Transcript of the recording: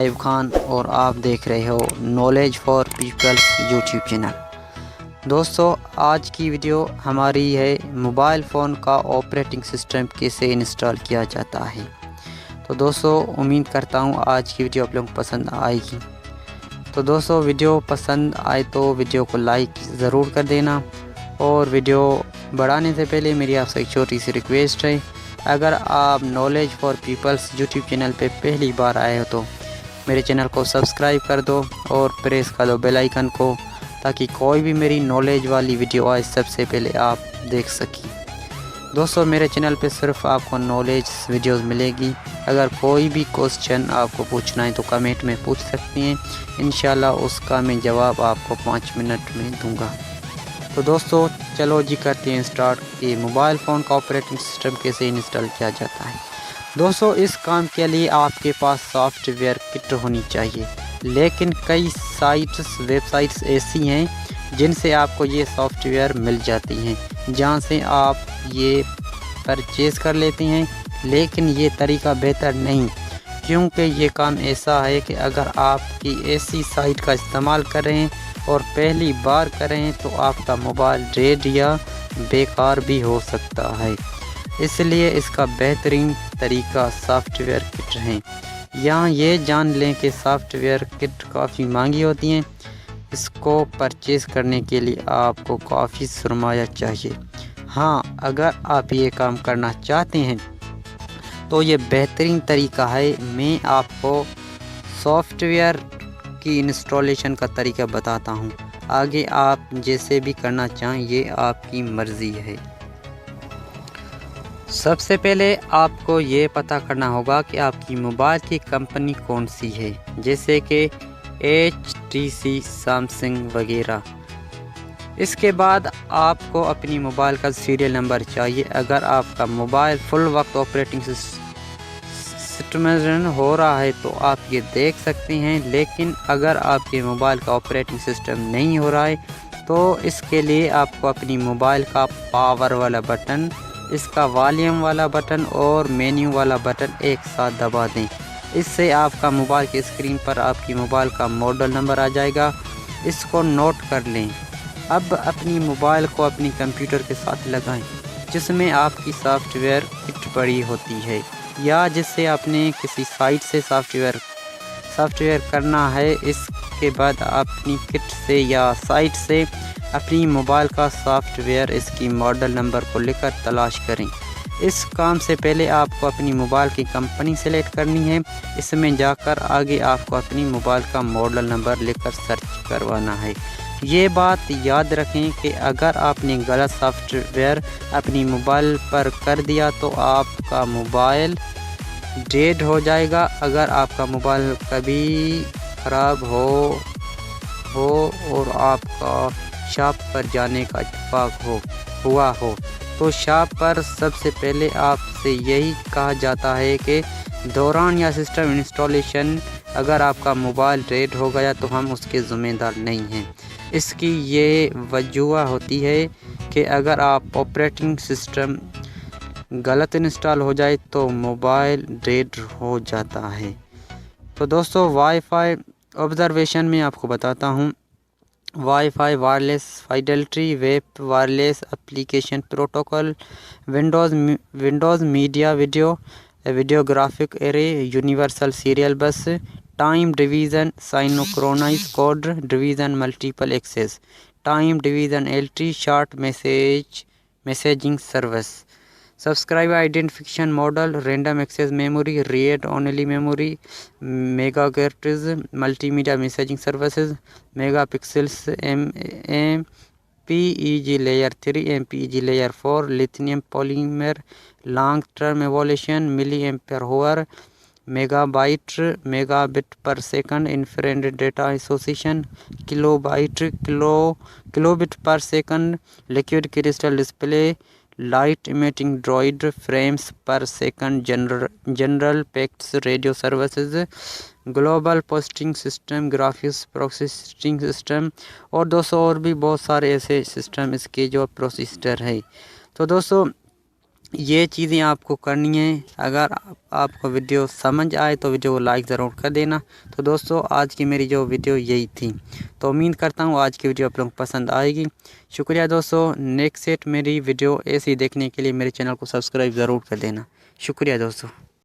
ایوب خان اور آپ دیکھ رہے ہو knowledge for people YouTube channel. دوستو آج کی ویڈیو ہماری ہے موبائل فون کا آپریٹنگ سسٹم کیسے انسٹال کیا جاتا ہے۔ تو دوستو امید کرتا ہوں آج کی ویڈیو آپ لوگوں کو پسند آئے گی۔ تو دوستو ویڈیو پسند آئے تو ویڈیو کو لائک ضرور کر دینا، اور ویڈیو بڑھانے سے پہلے میری آپ سے ایک چھوٹی سی ریکویسٹ ہے، اگر آپ knowledge for peoples YouTube channel پہ پہلی بار آئے ہو تو میرے چینل کو سبسکرائب کر دو اور پریس کر دو بیل آئیکن کو، تاکہ کوئی بھی میری نالج والی ویڈیو آئے سب سے پہلے آپ دیکھ سکیں۔ دوستو میرے چینل پہ صرف آپ کو نالج ویڈیوز ملے گی۔ اگر کوئی بھی کوسچن آپ کو پوچھنا ہے تو کمنٹ میں پوچھ سکتی ہیں، انشاءاللہ اس کا میں جواب آپ کو 5 منٹ میں دوں گا۔ تو دوستو چلو جی کرتے ہیں سٹارٹ کہ موبائل فون کا آپریٹنگ سسٹم کیسے انسٹال کیا جاتا ہے۔ دوستو اس کام کے لیے آپ کے پاس سافٹ ویئر کٹ ہونی چاہیے، لیکن کئی ویب سائٹس ایسی ہیں جن سے آپ کو یہ سافٹ ویئر مل جاتی ہیں، جہاں سے آپ یہ پرچیز کر لیتے ہیں، لیکن یہ طریقہ بہتر نہیں، کیونکہ یہ کام ایسا ہے کہ اگر آپ کی ایسی سائٹ کا استعمال کر رہے ہیں اور پہلی بار کر رہے ہیں تو آپ کا موبائل ڈیڈ یا بیکار بھی ہو سکتا ہے۔ اس لیے اس کا بہترین طریقہ سافٹ ویئر کٹ ہیں۔ یہاں یہ جان لیں کہ سافٹ ویئر کٹ کافی مہنگی ہوتی ہیں، اس کو پرچیز کرنے کے لیے آپ کو کافی سرمایہ چاہیے۔ ہاں اگر آپ یہ کام کرنا چاہتے ہیں تو یہ بہترین طریقہ ہے۔ میں آپ کو سافٹ ویئر کی انسٹالیشن کا طریقہ بتاتا ہوں، آگے آپ جیسے بھی کرنا چاہیں یہ آپ کی مرضی ہے۔ سب سے پہلے آپ کو یہ پتہ کرنا ہوگا کہ آپ کی موبائل کی کمپنی کون سی ہے، جیسے کہ HTC، سیمسنگ وغیرہ۔ اس کے بعد آپ کو اپنی موبائل کا سیریل نمبر چاہیے۔ اگر آپ کا موبائل فل وقت آپریٹنگ سسٹم ہو رہا ہے تو آپ یہ دیکھ سکتے ہیں، لیکن اگر آپ کے موبائل کا آپریٹنگ سسٹم نہیں ہو رہا ہے تو اس کے لیے آپ کو اپنی موبائل کا پاور والا بٹن، اس کا والیوم والا بٹن اور مینیو والا بٹن ایک ساتھ دبا دیں۔ اس سے آپ کا موبائل کی اسکرین پر آپ کی موبائل کا ماڈل نمبر آ جائے گا، اس کو نوٹ کر لیں۔ اب اپنی موبائل کو اپنی کمپیوٹر کے ساتھ لگائیں جس میں آپ کی سافٹ ویئر کٹ پڑی ہوتی ہے، یا جس سے آپ نے کسی سائٹ سے سافٹ ویئر کرنا ہے۔ اس کے بعد اپنی کٹ سے یا سائٹ سے اپنی موبائل کا سافٹ ویئر، اس کی ماڈل نمبر کو لے کر تلاش کریں۔ اس کام سے پہلے آپ کو اپنی موبائل کی کمپنی سلیکٹ کرنی ہے، اس میں جا کر آگے آپ کو اپنی موبائل کا ماڈل نمبر لے کر سرچ کروانا ہے۔ یہ بات یاد رکھیں کہ اگر آپ نے غلط سافٹ ویئر اپنی موبائل پر کر دیا تو آپ کا موبائل ڈیڈ ہو جائے گا۔ اگر آپ کا موبائل کبھی خراب ہو اور آپ کا شاپ پر جانے کا اتفاق ہوا ہو تو شاپ پر سب سے پہلے آپ سے یہی کہا جاتا ہے کہ دوران یا سسٹم انسٹالیشن اگر آپ کا موبائل ڈیڈ ہو گیا تو ہم اس کے ذمہ دار نہیں ہیں۔ اس کی یہ وجہ ہوتی ہے کہ اگر آپ آپریٹنگ سسٹم غلط انسٹال ہو جائے تو موبائل ڈیڈ ہو جاتا ہے۔ تو دوستو وائی فائی آبزرویشن میں آپ کو بتاتا ہوں، wifi wireless fidelity web wireless application protocol, Windows media video graphic array, universal serial bus, time division synchronize code division multiple access, time division LT short messaging service, subscriber identification model, random access memory, read only memory, mega gates, multi media messaging services, mega pixels, MPEG layer 3، MPEG layer 4، lithium polymer, long term evolution, milli ampere hour, mega bit per second, infrared data association, kilo but per second, liquid crystal display, light emitting David, frames per second, general packets radio services, global posting system, graphics processing system, اور دوستوں اور بھی بہت سارے ایسے system اس کے جو processor ہے۔ تو دوستوں یہ چیزیں آپ کو کرنی ہیں۔ اگر آپ کو ویڈیو سمجھ آئے تو ویڈیو کو لائک ضرور کر دینا۔ تو دوستو آج کی میری جو ویڈیو یہی تھی، تو امید کرتا ہوں آج کی ویڈیو آپ لوگوں کو پسند آئے گی۔ شکریہ دوستو، نیکسٹ میری ویڈیو ایسی دیکھنے کے لیے میرے چینل کو سبسکرائب ضرور کر دینا۔ شکریہ دوستو۔